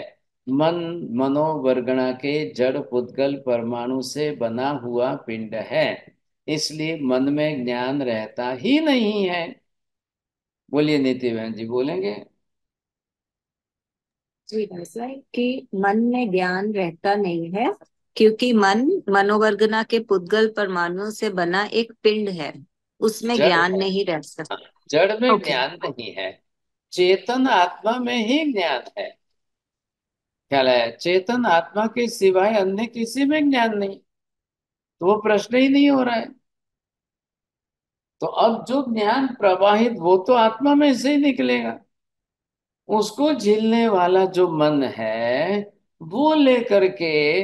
मन मनोवर्गणा के जड़ पुद्गल परमाणु से बना हुआ पिंड है, इसलिए मन में ज्ञान रहता ही नहीं है। बोलिए नीति बहन जी, बोलेंगे? जी ऐसा है कि मन में ज्ञान रहता नहीं है, क्योंकि मन मनोवर्गना के पुद्गल परमाणुओं से बना एक पिंड है, उसमें जड़ ज्ञान है, नहीं रह सकता। जड़ में ओके। ज्ञान नहीं है, चेतन आत्मा में ही ज्ञान है। ख्याल है, चेतन आत्मा के सिवाय अन्य किसी में ज्ञान नहीं, तो वो प्रश्न ही नहीं हो रहा है। तो अब जो ज्ञान प्रवाहित वो तो आत्मा में से ही निकलेगा। उसको झेलने वाला जो मन है वो लेकर के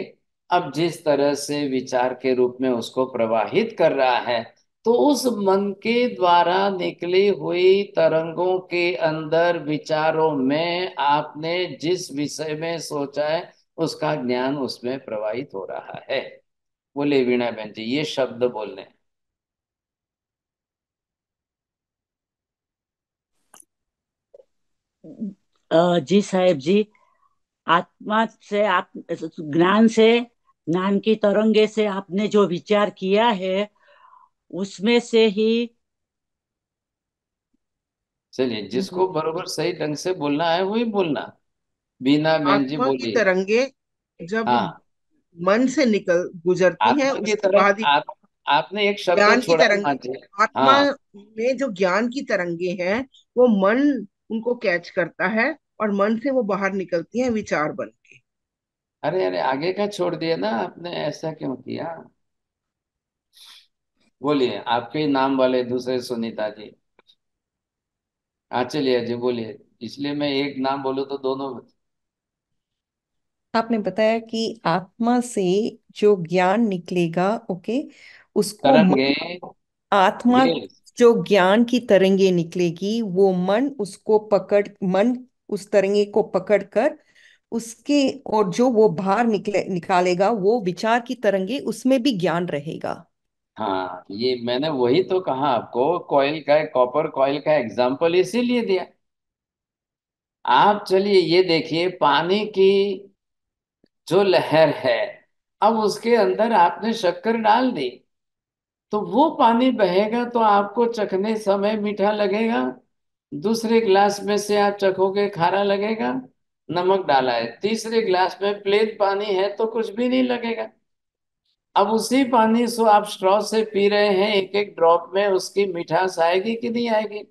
अब जिस तरह से विचार के रूप में उसको प्रवाहित कर रहा है, तो उस मन के द्वारा निकली हुई तरंगों के अंदर विचारों में आपने जिस विषय में सोचा है उसका ज्ञान उसमें प्रवाहित हो रहा है। बोले वीणा बहन जी, ये शब्द बोलने। जी साहेब जी, आत्मा से आप ज्ञान से, ज्ञान की तरंगे से आपने जो विचार किया है उसमें से ही। चलिए, जिसको बरोबर सही ढंग से बोलना है वही बोलना। बीना बहन जी आत्मा की बोलिए। तरंगे जब हाँ, मन से निकल गुजरती हैं आत्मा की उसके तरफ बाद ही आपने एक शब्द ज्ञान की छोड़ा तरंगे, माँ जी। आत्मा हाँ, में जो ज्ञान की तरंगे हैं वो मन उनको कैच करता है और मन से वो बाहर निकलती हैं विचार बन के। अरे अरे, आगे का छोड़ दिया ना आपने, ऐसा क्यों किया? बोलिए, आपके ही नाम वाले दूसरे सुनीता जी। हाँ चलिए जी, बोलिए। इसलिए मैं एक नाम बोलूँ तो दोनों आपने बताया कि आत्मा से जो ज्ञान निकलेगा, ओके, उसको तरंगे, आत्मा, वेव्स। जो ज्ञान की तरंगे निकलेगी वो मन उसको पकड़, मन उस तरंगे को पकड़कर उसके, और जो वो बाहर निकालेगा वो विचार की तरंगे, उसमें भी ज्ञान रहेगा। हाँ, ये मैंने वही तो कहा आपको, कॉइल का, कॉपर कॉइल का एग्जाम्पल इसीलिए दिया। आप चलिए ये देखिए, पानी की जो लहर है, अब उसके अंदर आपने शक्कर डाल दी, तो वो पानी बहेगा तो आपको चखने समय मीठा लगेगा, दूसरे गिलास में से आप चखोगे खारा लगेगा। नमक डाला है, तीसरे गिलास में प्लेन पानी है तो कुछ भी नहीं लगेगा। अब उसी पानी से आप स्ट्रॉ से पी रहे हैं, एक एक ड्रॉप में उसकी मिठास आएगी कि नहीं आएगी?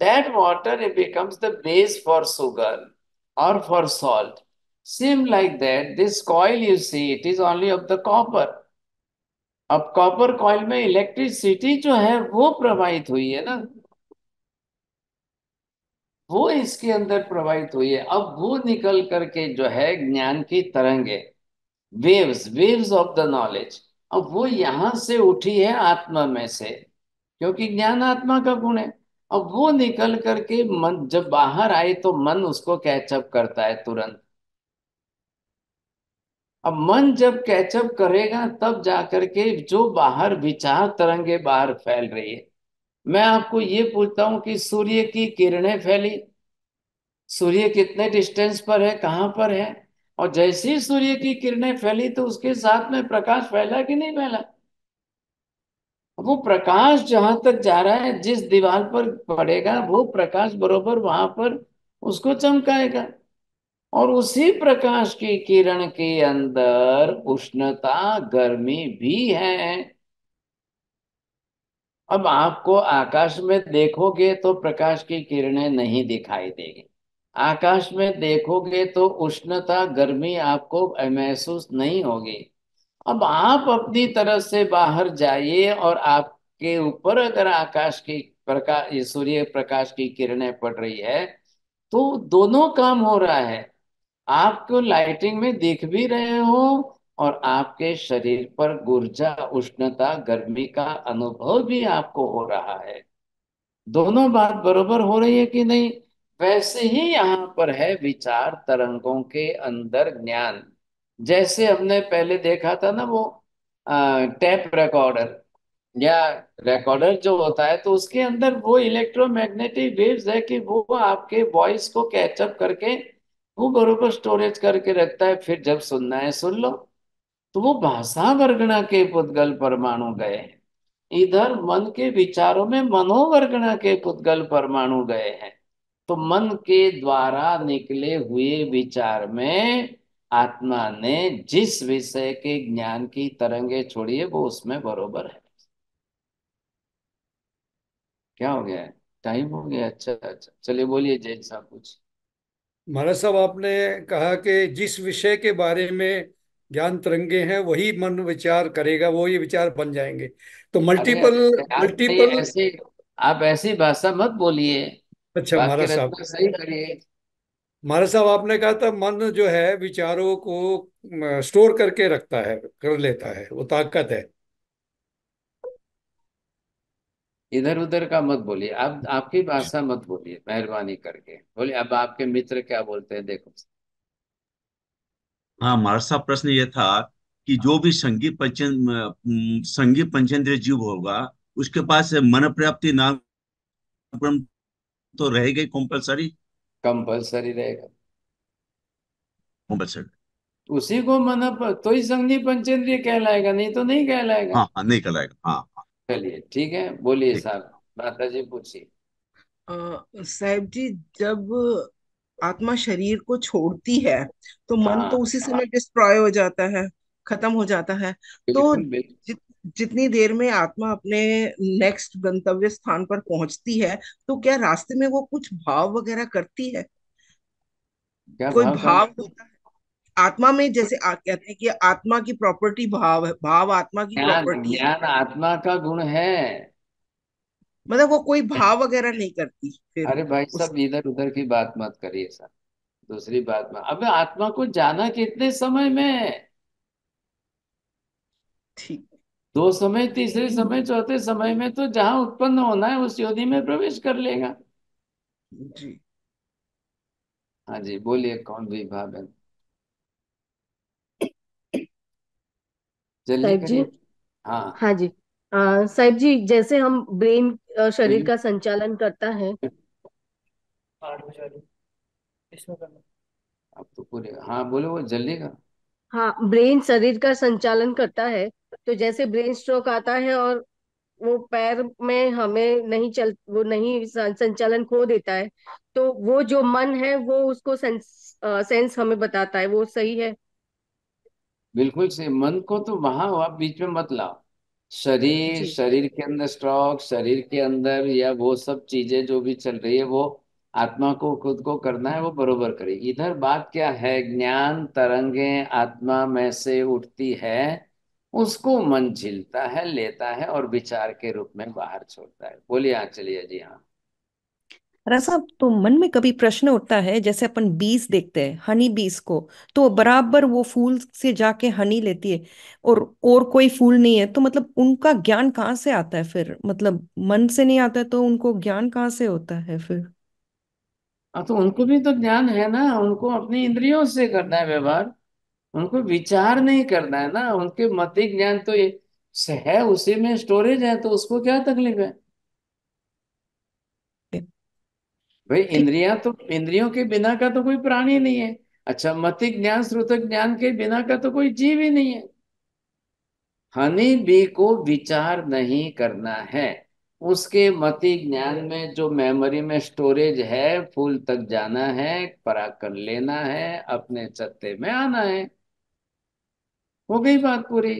That water it becomes the base for sugar or for salt. Same like that, this coil you see, it is only of the copper. अब कॉपर कॉइल में इलेक्ट्रिसिटी जो है वो प्रवाहित हुई है ना, वो इसके अंदर प्रवाहित हुई है। अब वो निकल करके जो है ज्ञान की तरंगे, waves, waves of the knowledge, अब वो यहां से उठी है आत्मा में से, क्योंकि ज्ञान आत्मा का गुण है। अब वो निकल करके मन जब बाहर आए तो मन उसको कैचअप करता है तुरंत। अब मन जब कैचअप करेगा तब जाकर के जो बाहर विचार तरंगे बाहर फैल रही है। मैं आपको ये पूछता हूं कि सूर्य की किरणें फैली, सूर्य कितने डिस्टेंस पर है, कहाँ पर है? और जैसे ही सूर्य की किरणें फैली तो उसके साथ में प्रकाश फैला कि नहीं फैला? वो प्रकाश जहां तक जा रहा है, जिस दीवार पर पड़ेगा वो प्रकाश बरोबर वहां पर उसको चमकाएगा। और उसी प्रकाश की किरण के अंदर उष्णता, गर्मी भी है। अब आपको आकाश में देखोगे तो प्रकाश की किरणें नहीं दिखाई देगी, आकाश में देखोगे तो उष्णता, गर्मी आपको महसूस नहीं होगी। अब आप अपनी तरफ से बाहर जाइए और आपके ऊपर अगर आकाश की प्रकाश, ये सूर्य प्रकाश की किरणें पड़ रही है, तो दोनों काम हो रहा है। आपको लाइटिंग में दिख भी रहे हो और आपके शरीर पर ऊर्जा, उष्णता, गर्मी का अनुभव भी आपको हो रहा है। दोनों बात बरोबर हो रही है कि नहीं? वैसे ही यहाँ पर है विचार तरंगों के अंदर ज्ञान। जैसे हमने पहले देखा था ना वो टेप रिकॉर्डर या रिकॉर्डर जो होता है, तो उसके अंदर वो इलेक्ट्रोमैग्नेटिक वेव्स है कि वो आपके वॉइस को कैचअप करके वो बरोबर स्टोरेज करके रखता है, फिर जब सुनना है सुन लो। तो वो भाषा वर्गणा के पुद्गल परमाणु गए हैं, इधर मन के विचारों में मनोवर्गणा के पुद्गल परमाणु गए हैं। तो मन के द्वारा निकले हुए विचार में आत्मा ने जिस विषय के ज्ञान की तरंगे छोड़ी है वो उसमें बरोबर है। क्या हो गया है? टाइम हो गया? अच्छा अच्छा, चलिए बोलिए जैन साहब कुछ। महाराज साहब, आपने कहा कि जिस विषय के बारे में ज्ञान तरंगे हैं वही मन विचार करेगा, वो ये विचार बन जाएंगे। तो अरे मल्टीपल अरे, आप ये मल्टीपल ऐसे, आप ऐसी भाषा मत बोलिए, अच्छा वाक्य महाराज साहब, रचना सही करिए। महाराज साहब, आपने कहा था मन जो है विचारों को स्टोर करके रखता है, कर लेता है, वो ताकत है। इधर उधर का मत बोलिए, आप आपकी भाषा मत बोलिए, मेहरबानी करके बोलिए। अब आपके मित्र क्या बोलते हैं देखो। हाँ, हमारा सा प्रश्न ये था कि जो भी संगीत पंचेंद्रिय जीव होगा, उसके पास मन प्राप्ति नाम ब्रह्म तो रहेगा कंपलसरी। कंपलसरी रहेगा। कंपलसरी। उसी को मन तो ही संधि पंचेंद्रिय कहलाएगा, नहीं तो नहीं कहलाएगा। हाँ हाँ, नहीं कहलाएगा। हाँ हाँ। चलिए ठीक है, बोलिए ठीक। साहब, माता जी पूछिए। साहब जी, जब आत्मा शरीर को छोड़ती है तो मन तो हाँ उसी समय डिस्ट्रॉय हो जाता है, खत्म हो जाता है। तो बिल्कुल बिल्कुल। जितनी देर में आत्मा अपने नेक्स्ट गंतव्य स्थान पर पहुंचती है, तो क्या रास्ते में वो कुछ भाव वगैरह करती है? क्या कोई भाव भाव करते हैं? होता है आत्मा में? जैसे कहते हैं कि आत्मा की प्रॉपर्टी भाव है, भाव आत्मा की ज्ञान, प्रॉपर्टी है। ज्ञान आत्मा का गुण है। मतलब वो कोई भाव वगैरह नहीं करती फिर अरे भाई उस? सब इधर उधर की बात मत करिए सर। दूसरी बात में, अबे आत्मा को जाना कितने समय में? ठीक। दो समय, तीसरे समय, चौथे समय में तो जहां उत्पन्न होना है उस योनि में प्रवेश कर लेगा। जी। हाँ जी बोलिए, कौन विभा बहन? जल्दी साहिब जी। करिए। हाँ। हाँ जी। साहिब जी, जैसे हम ब्रेन शरीर हम्म, का संचालन करता है। अब तो पूरे, हाँ बोलो, वो जल्दी का। हाँ, ब्रेन शरीर का संचालन करता है। तो जैसे ब्रेन स्ट्रोक आता है और वो पैर में हमें नहीं चल, वो नहीं संचालन खो देता है, तो वो जो मन है वो उसको सेंस हमें बताता है, वो सही है? बिल्कुल से मन को तो वहां आप बीच में मत लाओ। शरीर, जी। शरीर के अंदर स्ट्रोक, शरीर के अंदर या वो सब चीजें जो भी चल रही है वो आत्मा को खुद को करना है, वो बरोबर करे। इधर बात क्या है, ज्ञान तरंगे आत्मा में से उठती है, उसको मन झीलता है, लेता है और विचार के रूप में बाहर छोड़ता है। बोलिए, हाँ चलिए जी हाँ। रसा, तो मन में कभी प्रश्न उठता है, जैसे अपन बीज देखते हैं, हनी बीज को, तो बराबर वो फूल से जाके हनी लेती है, और कोई फूल नहीं है, तो मतलब उनका ज्ञान कहाँ से आता है फिर? मतलब मन से नहीं आता है तो उनको ज्ञान कहाँ से होता है फिर? हाँ तो उनको भी तो ज्ञान है ना, उनको अपनी इंद्रियों से करना है व्यवहार। उनको विचार नहीं करना है ना, उनके मति ज्ञान तो ये से है, उसी में स्टोरेज है, तो उसको क्या तकलीफ है? भाई ठीक। इंद्रियां तो, इंद्रियों के बिना का तो कोई प्राणी नहीं है। अच्छा, मति ज्ञान श्रुतक ज्ञान के बिना का तो कोई जीव ही नहीं है। हनी बी को विचार नहीं करना है, उसके मति ज्ञान में जो मेमोरी में स्टोरेज है, फूल तक जाना है, पराकर लेना है, अपने छत्ते में आना है। हो गई बात पूरी।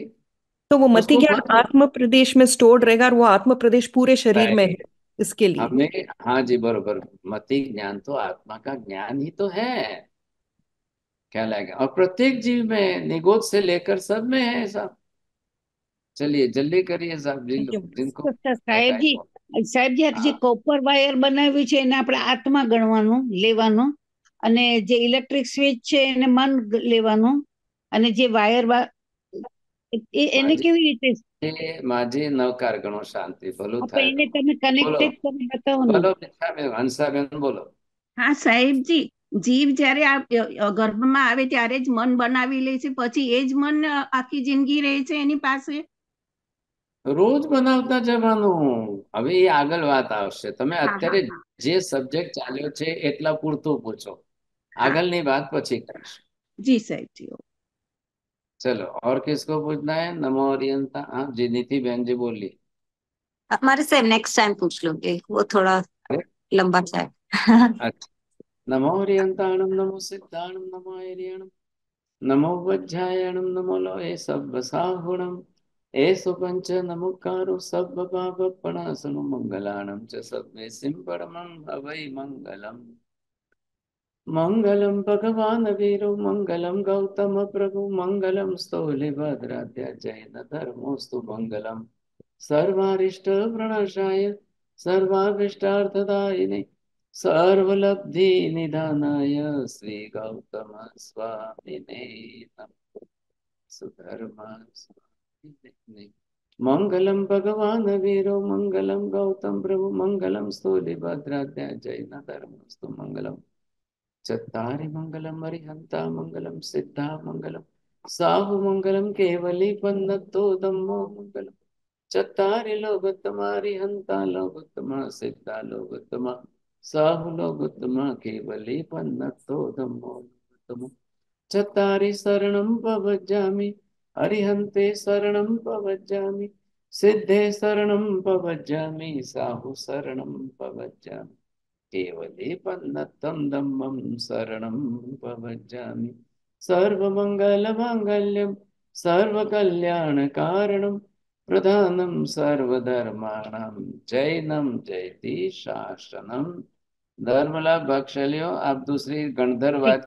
तो वो मति उसको ज्ञान मत। आत्म प्रदेश में स्टोर्ड रहेगा, और वो आत्म प्रदेश पूरे शरीर में है राइट। इसके लिए। हमने, हाँ जी बरोबर, मति ज्ञान तो आत्मा का ज्ञान ही तो है, क्या लगेगा। और प्रत्येक जीव में, निगोद से लेकर सब में है ऐसा। चलिए जल्दी करिए साहब, जिन જો जिनको સાહેબ જી સાહેબ જી, જે કોપર વાયર બનાવ્યું છે એને આપણે આત્મા ગણવાનું લેવાનું, અને જે ઇલેક્ટ્રિક સ્વિચ છે એને મન લેવાનું, અને જે વાયર એને माझे કેવી રીતે? माझे नवकार गणो शांति भलो આપણે થાય એને તો તમે બોલો। કનેક્ટેડ કરી બતાવો ને. બોલો બેન, હંસાબેન બોલો। હા સાહેબજી, જીવ જ્યારે ગર્ભમાં આવે ત્યારે જ મન બનાવી લે છે, પછી એ જ મન આખી જિંદગી રહે છે એની પાસે. રોજ બનાવતા જવાનું। હવે એ આગળ વાત આવશે, તમે હા હા અત્યારે હા જે સબ્જેક્ટ ચાલ્યો છે એટલા પૂરતું પૂછો, હા આગળની વાત પછી કરીશું। જી સાહેબજી. चलो, और किसको पूछना है? नमो अरियंता, हाँ जी, नीति बहन जी बोलिए। हमारे से नेक्स्ट टाइम पूछ लोगे, वो थोड़ा अरे लंबा सा है। अच्छा। नमो अरियंताणम, नमो सिद्धाणम, नमो आर्यणम, नमो वज्रायणम, नमो लोये सब साहुणम, एसु पंच नमुकारो सब पाप प्रणाशनो मंगलाणम च सबे सिंपड़मं हवै मंगलम। मंगलम भगवान वीरो मंगलम गौतम प्रभु मंगलम स्थूलिभद्राध्या जैन धर्मोस्तु मंगलम सर्वारिष्ट प्रणशाय सर्वाभिष्टार्थदायिने सर्वलब्धि निधानाय श्री गौतम स्वामिने नमः। सुधर्मा स्वामिने मंगलम भगवान वीरो मंगलम गौतम प्रभु मंगलम स्तुतिभद्राध्याय जैन धर्मस्तु मंगलम चत्तारि मंगलम अरिहंता मंगलम सिद्धा मंगलम साहु मंगलम केवली पन्नतो धम्मो मंगलम चत्तारि लोकोत्तमा अरिहंता लोकोत्तमा सिद्धा लोकोत्तमा साहु लोकोत्तमा केवली पन्नतो धम्मो लोकोत्तमा चत्तारि शरणं प्रव्रजामि अरिहन्ते शरणं प्रव्रजामि सिद्धे शरणं प्रव्रजामि साहु शरणं प्रव्रजामि केवले पन्नतं धम्मं शरणं प्रव्रजामि सर्वमङ्गलमाङ्गल्यं सर्वकल्याणकारणं प्रधानं सर्वधर्माणां जैनं जयति शासनम। धर्मलाभ बख्शलियो, आप दूसरी गणधरवाद